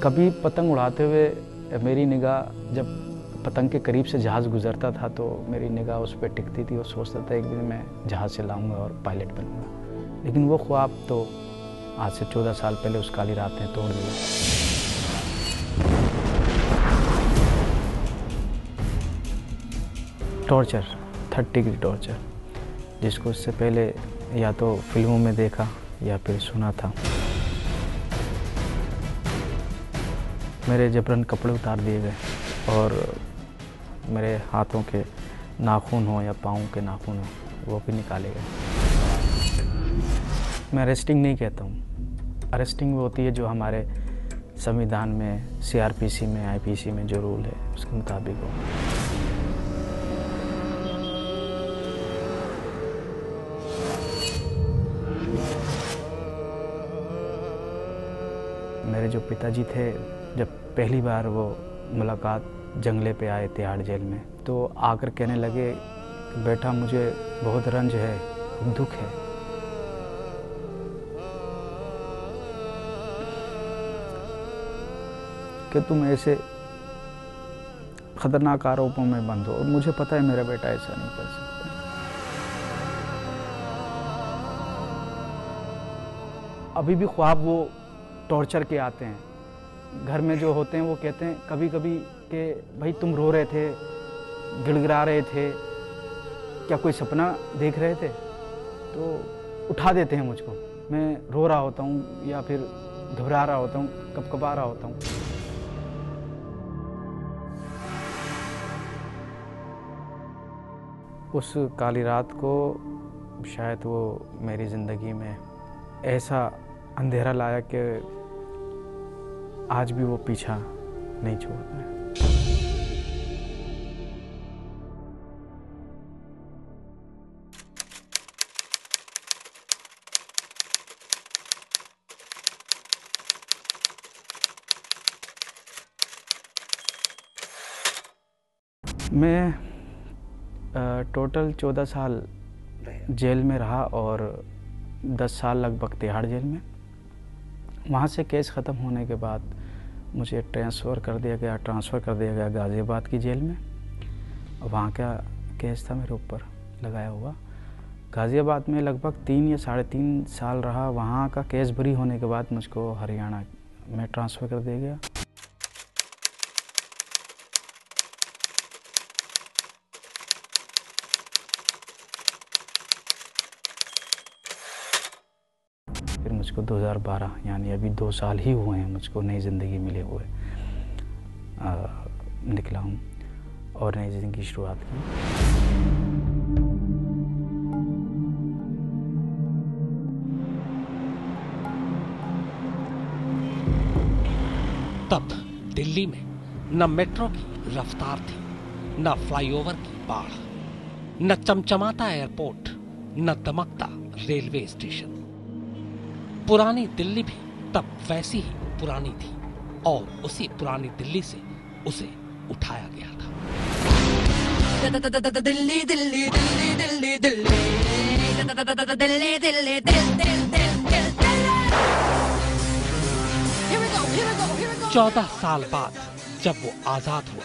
कभी पतंग उड़ाते हुए मेरी निगाह जब पतंग के करीब से जहाज़ गुजरता था तो मेरी निगाह उस पर टिकती थी और सोचता था एक दिन मैं जहाज़ चलाऊँगा और पायलट बनूँगा। लेकिन वो ख्वाब तो आज से 14 साल पहले उस काली रात ने तोड़ दिया। टॉर्चर, 3rd डिग्री टॉर्चर, जिसको इससे पहले या तो फिल्मों में देखा या फिर सुना था। मेरे जबरन कपड़े उतार दिए गए और मेरे हाथों के नाखून हो या पाँव के नाखून हो वो भी निकाले गए। मैं अरेस्टिंग नहीं कहता हूँ। अरेस्टिंग वो होती है जो हमारे संविधान में, CRPC में, IPC में जो रूल है उसके मुताबिक हो। मेरे जो पिताजी थे, जब पहली बार वो मुलाकात जंगले पे आए तिहाड़ जेल में, तो आकर कहने लगे बेटा मुझे बहुत रंज है, दुख है। कि तुम ऐसे खतरनाक आरोपों में बंद हो और मुझे पता है मेरा बेटा ऐसा नहीं कर सकता। अभी भी ख्वाब वो टॉर्चर के आते हैं। घर में जो होते हैं वो कहते हैं कभी कभी कि भाई तुम रो रहे थे, गिड़गिड़ा रहे थे, क्या कोई सपना देख रहे थे? तो उठा देते हैं मुझको। मैं रो रहा होता हूँ या फिर घबरा रहा होता हूँ, कपकपा रहा होता हूँ। उस काली रात को शायद वो मेरी ज़िंदगी में ऐसा अंधेरा लाया कि आज भी वो पीछा नहीं छोड़ता है। मैं टोटल 14 साल जेल में रहा और 10 साल लगभग तिहाड़ जेल में। वहाँ से केस ख़त्म होने के बाद मुझे ट्रांसफ़र कर दिया गया गाज़ियाबाद की जेल में। वहाँ का केस था मेरे ऊपर लगाया हुआ। गाज़ियाबाद में लगभग 3 या 3.5 साल रहा। वहाँ का केस बरी होने के बाद मुझको हरियाणा में ट्रांसफ़र कर दिया गया। फिर मुझको 2012 यानी अभी 2 साल ही हुए हैं मुझको नई ज़िंदगी मिले हुए निकला हूँ और नई ज़िंदगी की शुरुआत की। तब दिल्ली में न मेट्रो की रफ्तार थी, न फ्लाईओवर की बाढ़, न चमचमाता एयरपोर्ट, न दमकता रेलवे स्टेशन। पुरानी दिल्ली भी तब वैसी ही पुरानी थी और उसी पुरानी दिल्ली से उसे उठाया गया था। दिल्ली दिल्ली दिल्ली दिल्ली दिल्ली दिल्ली दिल्ली दिल्ली 14 साल बाद जब वो आजाद हुआ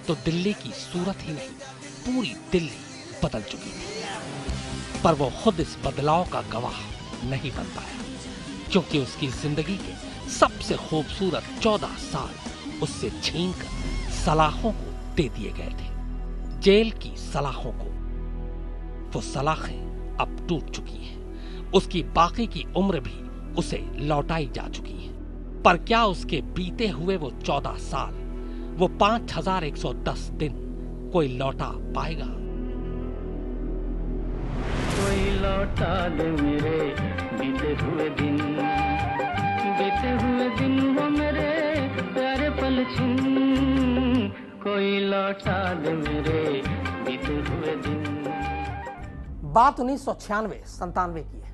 तो दिल्ली की सूरत ही नहीं पूरी दिल्ली बदल चुकी थी। पर वो खुद इस बदलाव का गवाह नहीं बन पाया क्योंकि उसकी जिंदगी के सबसे खूबसूरत 14 साल उससे छीनकर सलाखों को दे दिए गए थे। जेल की सलाखों को। वो सलाखें अब टूट चुकी हैं। उसकी बाकी की उम्र भी उसे लौटाई जा चुकी है। पर क्या उसके बीते हुए वो 14 साल, वो 5110 दिन कोई लौटा पाएगा? कोई लौटा दे मेरे बीते हुए दिन वो मेरे प्यारे पल छिन, कोई लौटा दे मेरे बीते हुए दिन। बात 1996-97 की है।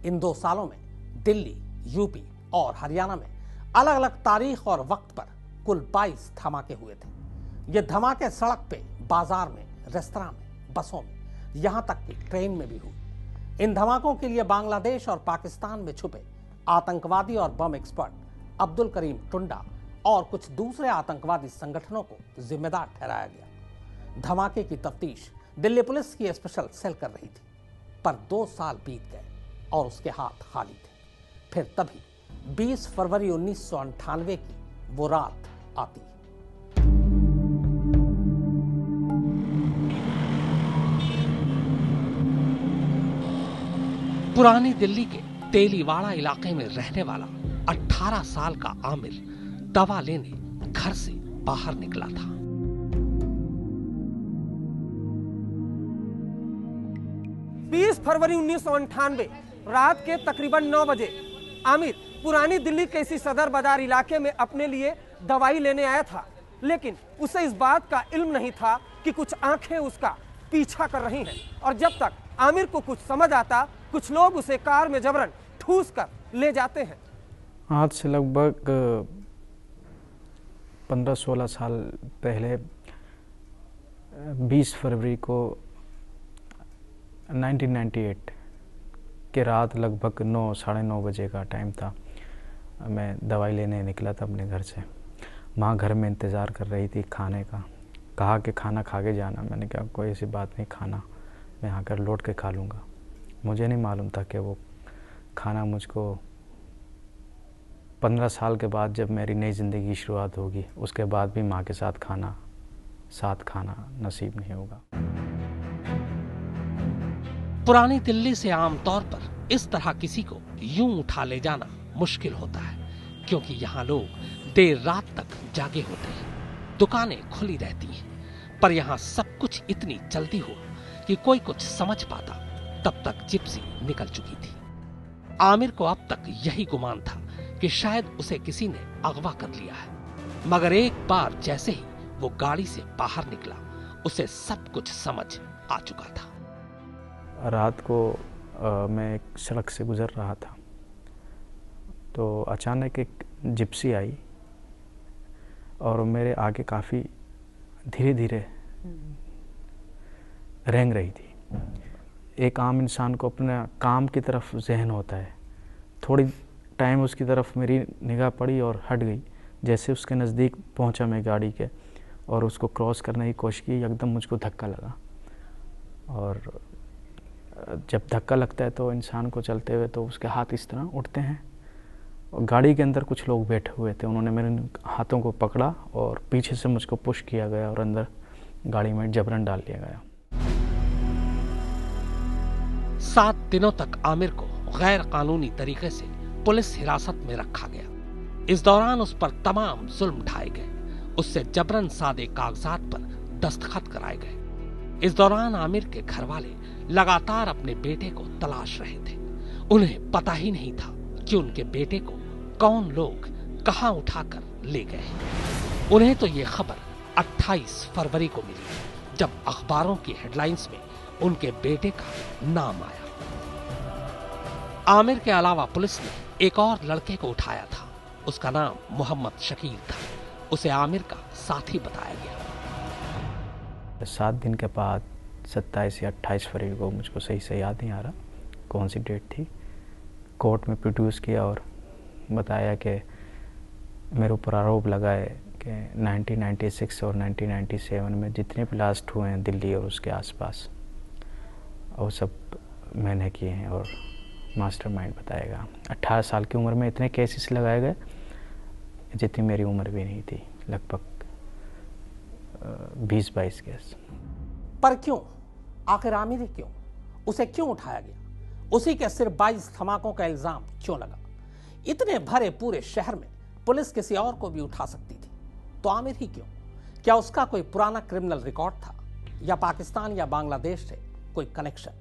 इन 2 सालों में दिल्ली, यूपी और हरियाणा में अलग अलग तारीख और वक्त पर कुल 22 धमाके हुए थे। ये धमाके सड़क पे, बाजार में, रेस्तरां में, बसों में, यहां तक कि ट्रेन में भी हुए। इन धमाकों के लिए बांग्लादेश और पाकिस्तान में छुपे आतंकवादी और बम एक्सपर्ट अब्दुल करीम टुंडा और कुछ दूसरे आतंकवादी संगठनों को जिम्मेदार ठहराया गया। धमाके की तफ्तीश दिल्ली पुलिस की स्पेशल सेल कर रही थी, पर 2 साल बीत गए और उसके हाथ खाली थे। फिर तभी 20 फरवरी 1998 की वो रात आती है। पुरानी दिल्ली के तेलीवाड़ा इलाके में रहने वाला 18 साल का आमिर दवा लेने घर से बाहर निकला था। 20 फरवरी 1998 रात के तकरीबन 9 बजे आमिर पुरानी दिल्ली के इसी सदर बाजार इलाके में अपने लिए दवाई लेने आया था, लेकिन उसे इस बात का इल्म नहीं था कि कुछ आंखें उसका पीछा कर रही हैं। और जब तक आमिर को कुछ समझ आता, कुछ लोग उसे कार में जबरन ठूस कर ले जाते हैं। आज से लगभग 15-16 साल पहले 20 फरवरी को 1998 के रात लगभग 9 साढ़े 9 बजे का टाइम था। मैं दवाई लेने निकला था अपने घर से। माँ घर में इंतज़ार कर रही थी खाने का। कहा कि खाना खा के जाना। मैंने कहा कोई ऐसी बात नहीं, खाना मैं आकर लौट के खा लूँगा। मुझे नहीं मालूम था कि वो खाना मुझको 15 साल के बाद जब मेरी नई ज़िंदगी की शुरुआत होगी, उसके बाद भी माँ के साथ खाना नसीब नहीं होगा। पुरानी दिल्ली से आमतौर पर इस तरह किसी को यूं उठा ले जाना मुश्किल होता है, क्योंकि यहाँ लोग देर रात तक जागे होते हैं, दुकानें खुली रहती हैं। पर यहाँ सब कुछ इतनी जल्दी हुआ कि कोई कुछ समझ पाता तब तक जिप्सी निकल चुकी थी। आमिर को अब तक यही गुमान था कि शायद उसे किसी ने अगवा कर लिया है, मगर एक बार जैसे ही वो गाड़ी से बाहर निकला, उसे सब कुछ समझ आ चुका था। रात को मैं एक सड़क से गुजर रहा था, तो अचानक एक जिप्सी आई और मेरे आगे काफ़ी धीरे धीरे रेंग रही थी। एक आम इंसान को अपने काम की तरफ ज़हन होता है। थोड़ी टाइम उसकी तरफ मेरी निगाह पड़ी और हट गई। जैसे उसके नज़दीक पहुंचा मैं गाड़ी के और उसको क्रॉस करने की कोशिश की, एकदम मुझको धक्का लगा। और जब धक्का लगता है तो इंसान को चलते हुए तो उसके हाथ इस तरह उठते हैं। और गाड़ी के अंदर कुछ लोग बैठे हुए थे, उन्होंने मेरे हाथों को पकड़ा और पीछे से मुझको पुश किया गया और अंदर गाड़ी में जबरन डाल लिया गया। 7 दिनों तक आमिर को गैर कानूनी तरीके से पुलिस हिरासत में रखा गया। इस दौरान उस पर तमाम जुल्म ढाए गए, उससे जबरन सादे कागजात पर दस्तखत कराए गए। इस दौरान आमिर के घर वाले लगातार अपने बेटे को तलाश रहे थे। उन्हें पता ही नहीं था कि उनके बेटे को कौन लोग कहां उठाकर ले गए। उन्हें तो ये खबर 28 फरवरी को मिली, जब अखबारों की हेडलाइंस में उनके बेटे का नाम आया। आमिर के अलावा पुलिस ने एक और लड़के को उठाया था। उसका नाम मोहम्मद शकील था। उसे आमिर का साथी बताया गया। 7 दिन के बाद 27 या 28 फरवरी को, मुझको सही से याद नहीं आ रहा कौन सी डेट थी, कोर्ट में प्रोड्यूस किया और बताया कि मेरे ऊपर आरोप लगाए कि 1996 और 1997 में जितने ब्लास्ट हुए हैं दिल्ली और उसके आसपास, वो सब मैंने किए हैं और मास्टरमाइंड बताएगा। 18 साल की उम्र में इतने केसेस लगाए गए जितनी मेरी उम्र भी नहीं थी, लगभग 20-22 केस। पर क्यों? आखिर आमिर ही क्यों? उसे क्यों उठाया गया? उसी के सिर्फ 22 धमाकों का इल्जाम क्यों लगा? इतने भरे पूरे शहर में पुलिस किसी और को भी उठा सकती थी, तो आमिर ही क्यों? क्या उसका कोई पुराना क्रिमिनल रिकॉर्ड था या पाकिस्तान या बांग्लादेश से कोई कनेक्शन?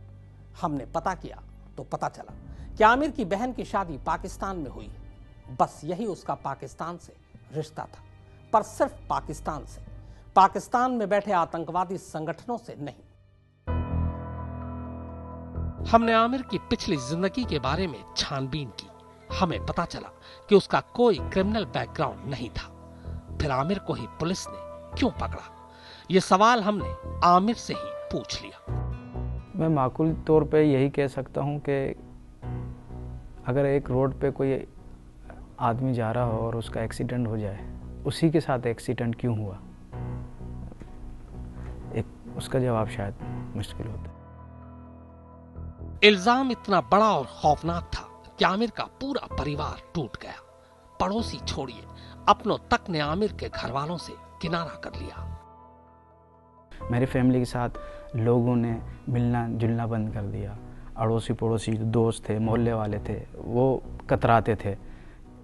हमने पता किया तो पता चला कि आमिर की बहन की शादी पाकिस्तान में हुई है। बस यही उसका पाकिस्तान से रिश्ता था, पर सिर्फ पाकिस्तान से, पाकिस्तान में बैठे आतंकवादी संगठनों से नहीं। हमने आमिर की पिछली जिंदगी के बारे में छानबीन की। हमें पता चला कि उसका कोई क्रिमिनल बैकग्राउंड नहीं था। फिर आमिर को ही पुलिस ने क्यों पकड़ा? ये सवाल हमने आमिर से ही पूछ लिया। मैं माकूल तौर पे यही कह सकता हूँ कि अगर एक रोड पे कोई आदमी जा रहा हो और उसका एक्सीडेंट हो जाए उसी के साथ एक्सीडेंट क्यों हुआ, एक उसका जवाब शायद मुश्किल होता है। इल्जाम इतना बड़ा और खौफनाक था कि आमिर का पूरा परिवार टूट गया। पड़ोसी छोड़िए, अपनों तक ने आमिर के घर वालों से किनारा कर लिया। मेरी फैमिली के साथ लोगों ने मिलना जुलना बंद कर दिया। अड़ोसी पड़ोसी दोस्त थे, मोहल्ले वाले थे, वो कतराते थे।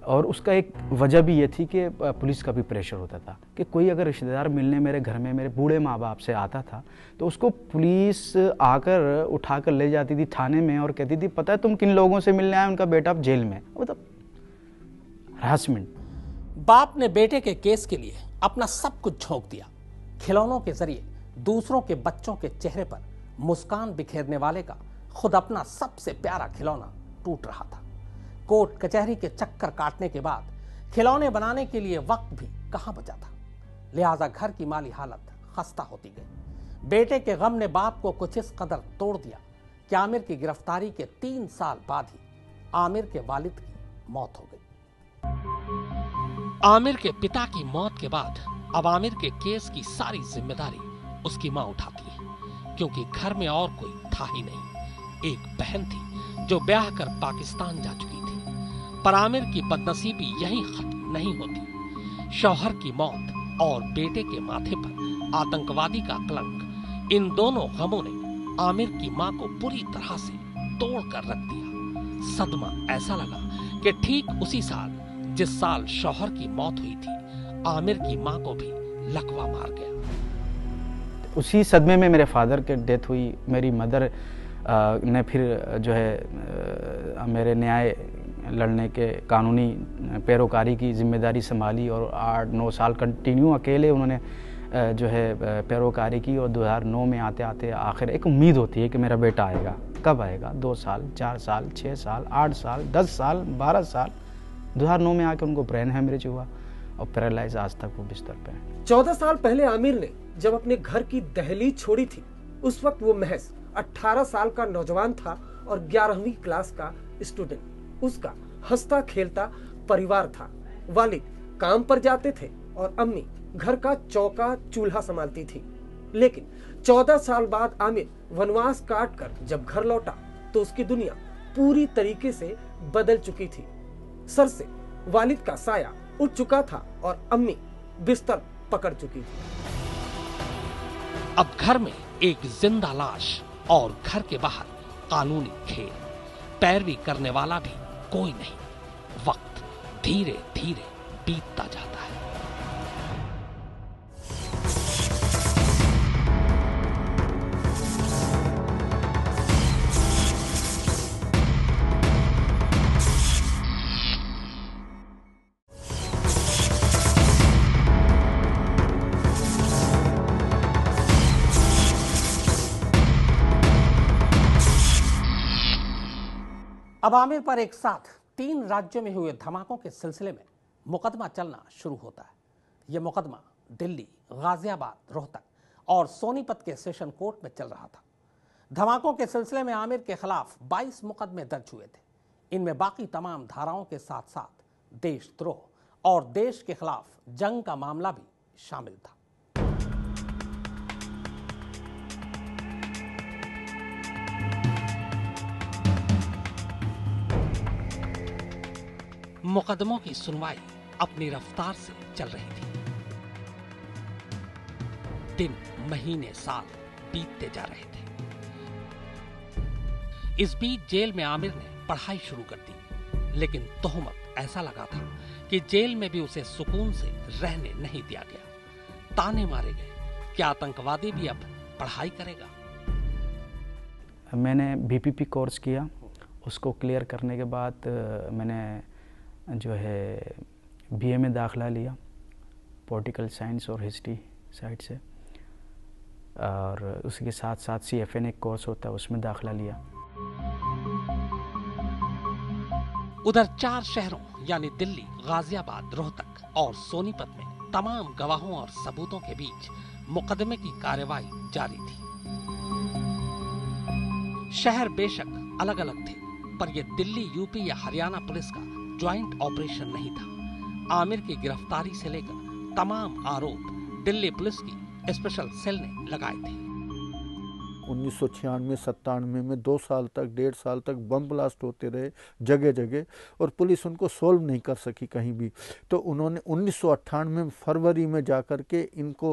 और उसका एक वजह भी ये थी कि पुलिस का भी प्रेशर होता था कि कोई अगर रिश्तेदार मिलने मेरे घर में मेरे बूढ़े माँ बाप से आता था तो उसको पुलिस आकर उठाकर ले जाती थी थाने में और कहती थी पता है तुम किन लोगों से मिलने आए, उनका बेटा अब जेल में। मतलब हरासमेंट। बाप ने बेटे के केस के लिए अपना सब कुछ झोंक दिया। खिलौनों के जरिए दूसरों के बच्चों के चेहरे पर मुस्कान बिखेरने वाले का खुद अपना सबसे प्यारा खिलौना टूट रहा था। कोर्ट कचहरी के चक्कर काटने के बाद खिलौने बनाने के लिए वक्त भी कहां बचा था। लिहाजा घर की माली हालत खस्ता होती गई। बेटे के गम ने बाप को कुछ इस कदर तोड़ दिया कि आमिर की गिरफ्तारी के 3 साल बाद ही आमिर के वालिद की मौत हो गई। आमिर के पिता की मौत के बाद अब आमिर के केस की सारी जिम्मेदारी उसकी मां उठाती है, क्योंकि घर में और कोई था ही नहीं। एक बहन थी जो ब्याह कर पाकिस्तान जा चुकी थी, पर आमिर की बदनसीबी यहीं खत्म नहीं होती। शौहर की मौत और बेटे के माथे पर आतंकवादी का कलंक, इन दोनों गमों ने आमिर की मां को पूरी तरह से तोड़ कर रख दिया। सदमा ऐसा लगा कि ठीक उसी साल जिस साल शौहर की मौत हुई थी, आमिर की मां को भी लकवा मार गया। उसी सदमे में मेरे फादर की डेथ हुई। मेरी मदर ने फिर जो है मेरे न्याय लड़ने के कानूनी पैरोकारी की जिम्मेदारी संभाली और 8-9 साल कंटिन्यू अकेले उन्होंने जो है पैरोकारी की। और 2009 में आते आते आखिर एक उम्मीद होती है कि मेरा बेटा आएगा। कब आएगा? 2 साल, 4 साल, 6 साल, 8 साल, 10 साल, 12 साल। 2009 में आके उनको ब्रेन हेमरेज हुआ और पैरालाइज, आज तक वो बिस्तर पे है। 14 साल पहले आमिर ने जब अपने घर की दहलीज छोड़ी थी, उस वक्त वो महज 18 साल का नौजवान था और 11वीं क्लास का स्टूडेंट। उसका हंसता खेलता परिवार था। वालिद काम पर जाते थे और अम्मी घर का चौका चूल्हा संभालती थी। लेकिन 14 साल बाद आमिर वनवास काट कर जब घर लौटा तो उसकी दुनिया पूरी तरीके से बदल चुकी थी। सर से वालिद का साया उठ चुका था और अम्मी बिस्तर पकड़ चुकी थी। अब घर में एक जिंदा लाश और घर के बाहर कानूनी खेल। पैरवी करने वाला भी कोई नहीं। वक्त धीरे धीरे बीतता जाता है। अब आमिर पर एक साथ 3 राज्यों में हुए धमाकों के सिलसिले में मुकदमा चलना शुरू होता है। यह मुकदमा दिल्ली, गाजियाबाद, रोहतक और सोनीपत के सेशन कोर्ट में चल रहा था। धमाकों के सिलसिले में आमिर के खिलाफ 22 मुकदमे दर्ज हुए थे। इनमें बाकी तमाम धाराओं के साथ साथ देशद्रोह और देश के खिलाफ जंग का मामला भी शामिल था। मुकदमों की सुनवाई अपनी रफ्तार से चल रही थी। दिन, महीने, साल बीतते जा रहे थे। इस बीच जेल में आमिर ने पढ़ाई शुरू कर दी, लेकिन तोहमत ऐसा लगा था कि जेल में भी उसे सुकून से रहने नहीं दिया गया। ताने मारे गए कि आतंकवादी भी अब पढ़ाई करेगा। मैंने बीपीपी कोर्स किया। उसको क्लियर करने के बाद मैंने जो है बीए में दाखिला लिया, पॉलिटिकल साइंस और हिस्ट्री साइड से। और उसके साथ साथ CFN एक कोर्स होता है, उसमें दाखिला लिया। उधर 4 शहरों यानी दिल्ली, गाजियाबाद, रोहतक और सोनीपत में तमाम गवाहों और सबूतों के बीच मुकदमे की कार्यवाही जारी थी। शहर बेशक अलग अलग थे, पर यह दिल्ली, यूपी या हरियाणा पुलिस का ज्वाइंट ऑपरेशन नहीं था। आमिर की गिरफ्तारी से लेकर तमाम आरोप दिल्ली पुलिस की स्पेशल सेल ने लगाए थे। 1996-97 में 2 साल तक 1.5 साल तक बम ब्लास्ट होते रहे जगह जगह, और पुलिस उनको सोल्व नहीं कर सकी कहीं भी। तो उन्होंने 1998 में फरवरी में जाकर के इनको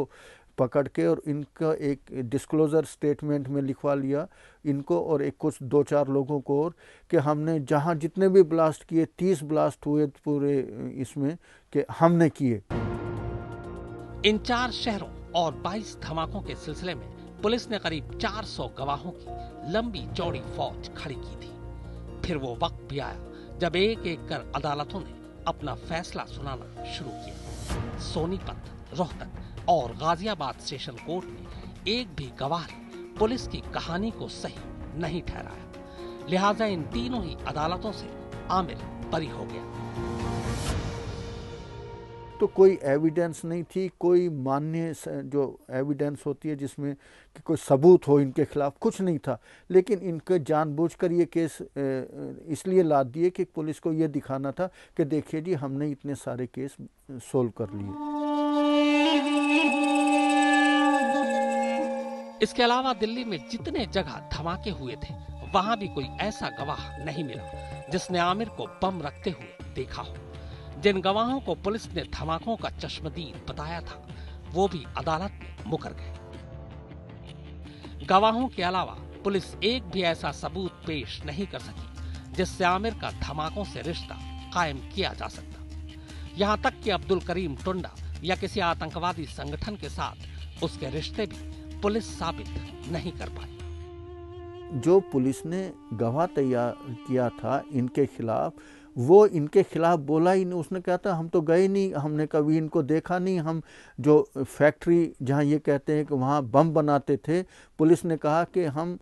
पकड़ के और इनका एक डिस्क्लोजर स्टेटमेंट में लिखवा लिया इनको और एक कुछ 2-4 लोगों को, और कि हमने जहां जितने भी ब्लास्ट किए 30 ब्लास्ट हुए पूरे इसमें कि हमने किए। इन 4 शहरों और 22 धमाकों के सिलसिले में पुलिस ने करीब 400 गवाहों की लंबी चौड़ी फौज खड़ी की थी। फिर वो वक्त भी आया जब एक एक कर अदालतों ने अपना फैसला सुनाना शुरू किया। सोनीपत, रोहतक और गाजियाबाद सेशन कोर्ट ने एक भी गवाह ने पुलिस की कहानी को सही नहीं ठहराया। लिहाजा इन तीनों ही अदालतों से आमिर बरी हो गया। तो कोई एविडेंस नहीं थी, कोई मान्य जो एविडेंस होती है जिसमें कि कोई सबूत हो इनके खिलाफ, कुछ नहीं था। लेकिन इनके जानबूझकर ये केस इसलिए लाद दिए कि पुलिस को ये दिखाना था कि देखिए जी हमने इतने सारे केस सोल्व कर लिए। इसके अलावा दिल्ली में जितने जगह धमाके हुए थे वहां भी कोई ऐसा गवाह नहीं मिला जिसने आमिर को बम रखते हुए देखा हो। जिन गवाहों को पुलिस ने धमाकों का चश्मदीद बताया था वो भी अदालत में मुकर गए। गवाहों के अलावा पुलिस एक भी ऐसा सबूत पेश नहीं कर सकी जिससे आमिर का धमाकों से रिश्ता कायम किया जा सकता। यहां तक कि अब्दुल करीम टुंडा या किसी आतंकवादी संगठन के साथ उसके रिश्ते भी पुलिस साबित नहीं कर पाई। जो पुलिस ने गवाह तैयार किया था इनके खिलाफ, वो इनके खिलाफ बोला ही नहीं। उसने कहा था हम तो गए नहीं, हमने कभी इनको देखा नहीं। हम जो फैक्ट्री जहां ये कहते हैं कि वहां बम बनाते थे, पुलिस ने कहा कि हम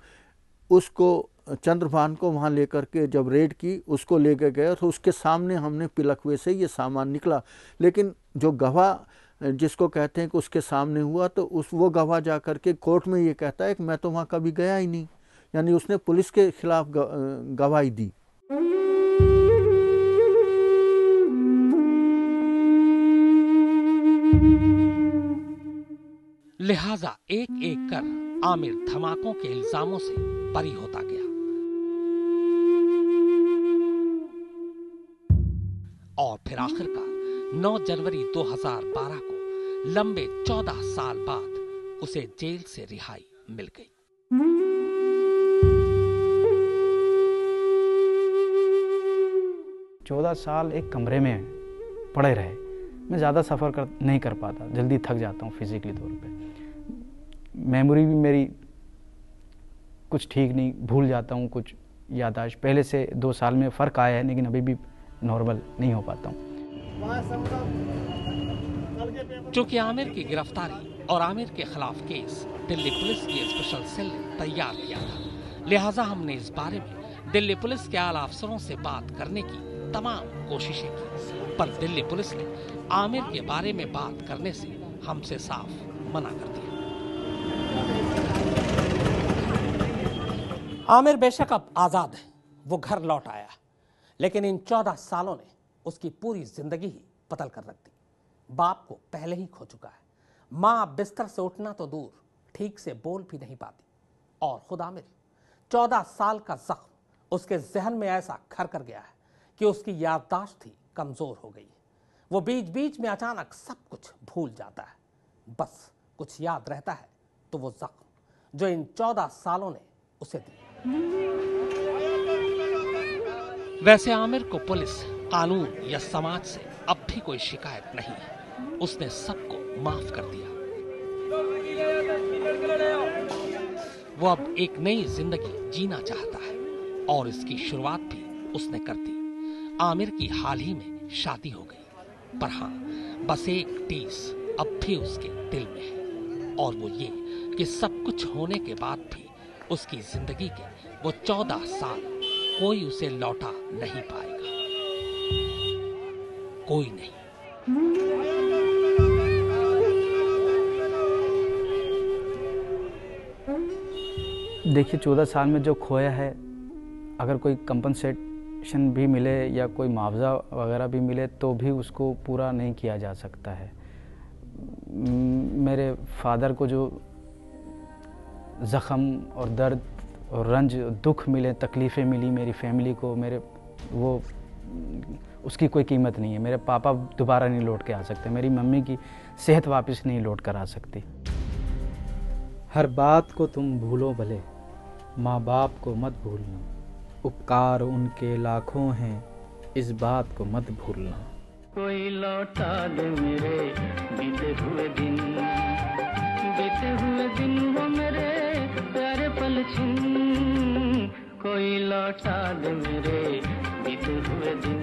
उसको चंद्रभान को वहां लेकर के जब रेड की उसको लेकर गए तो उसके सामने हमने पिलखवे से ये सामान निकला। लेकिन जो गवाह जिसको कहते हैं कि उसके सामने हुआ, तो वो गवाह जा कर के कोर्ट में ये कहता है कि मैं तो वहां कभी गया ही नहीं, यानी उसने पुलिस के खिलाफ गवाही दी। लिहाजा एक एक कर आमिर धमाकों के इल्जामों से बरी होता गया और फिर आखिरकार 9 जनवरी 2012 को लंबे 14 साल बाद उसे जेल से रिहाई मिल गई। चौदह साल एक कमरे में पड़े रहे। मैं ज़्यादा सफ़र नहीं कर पाता, जल्दी थक जाता हूँ फिजिकली तौर पे। मेमोरी भी मेरी कुछ ठीक नहीं, भूल जाता हूँ कुछ याददाश्त। पहले से 2 साल में फ़र्क आया है, लेकिन अभी भी नॉर्मल नहीं हो पाता हूँ। चूंकि आमिर की गिरफ्तारी और आमिर के खिलाफ केस दिल्ली पुलिस की स्पेशल सेल ने तैयार किया था, लिहाजा हमने इस बारे में दिल्ली पुलिस के आला अफसरों से बात करने की तमाम कोशिशें की, पर दिल्ली पुलिस ने आमिर के बारे में बात करने से हमसे साफ मना कर दिया। आमिर बेशक अब आजाद है, वो घर लौट आया, लेकिन इन 14 सालों ने उसकी पूरी जिंदगी ही बदल कर रख दी। बाप को पहले ही खो चुका है, माँ बिस्तर से उठना तो दूर, ठीक से बोल भी नहीं पाती, और खुद आमिर 14 साल का जख्म उसके जहन में ऐसा घर कर गया है कि उसकी याददाश्त ही कमजोर हो गई है। वो बीच बीच में अचानक सब कुछ भूल जाता है, बस कुछ याद रहता है तो वो जख्म जो इन 14 सालों ने उसे दी। वैसे आमिर को पुलिस, कानून या समाज से अब भी कोई शिकायत नहीं है। उसने सबको माफ कर दिया। वो अब एक नई जिंदगी जीना चाहता है और इसकी शुरुआत भी उसने कर दी। आमिर की हाल ही में शादी हो गई, पर हाँ, बस एक टीस अब भी उसके दिल में है, और वो ये कि सब कुछ होने के बाद भी उसकी जिंदगी के वो 14 साल कोई उसे लौटा नहीं पाएगा, कोई नहीं। देखिए 14 साल में जो खोया है, अगर कोई कंपनसेशन भी मिले या कोई मुआवजा वगैरह भी मिले तो भी उसको पूरा नहीं किया जा सकता है। मेरे फादर को जो ज़ख़म और दर्द और रंज दुख मिले, तकलीफ़ें मिली मेरी फैमिली को, वो उसकी कोई कीमत नहीं है। मेरे पापा दोबारा नहीं लौट के आ सकते, मेरी मम्मी की सेहत वापस नहीं लौट कर आ सकती। हर बात को तुम भूलो भले, माँ बाप को मत भूलना, उपकार उनके लाखों हैं, इस बात को मत भूलना। कोई लौटा दे मेरे बीते हुए दिन वो मेरे प्यारे पल छिन, कोई लौटा दे मेरे बीते हुए दिन।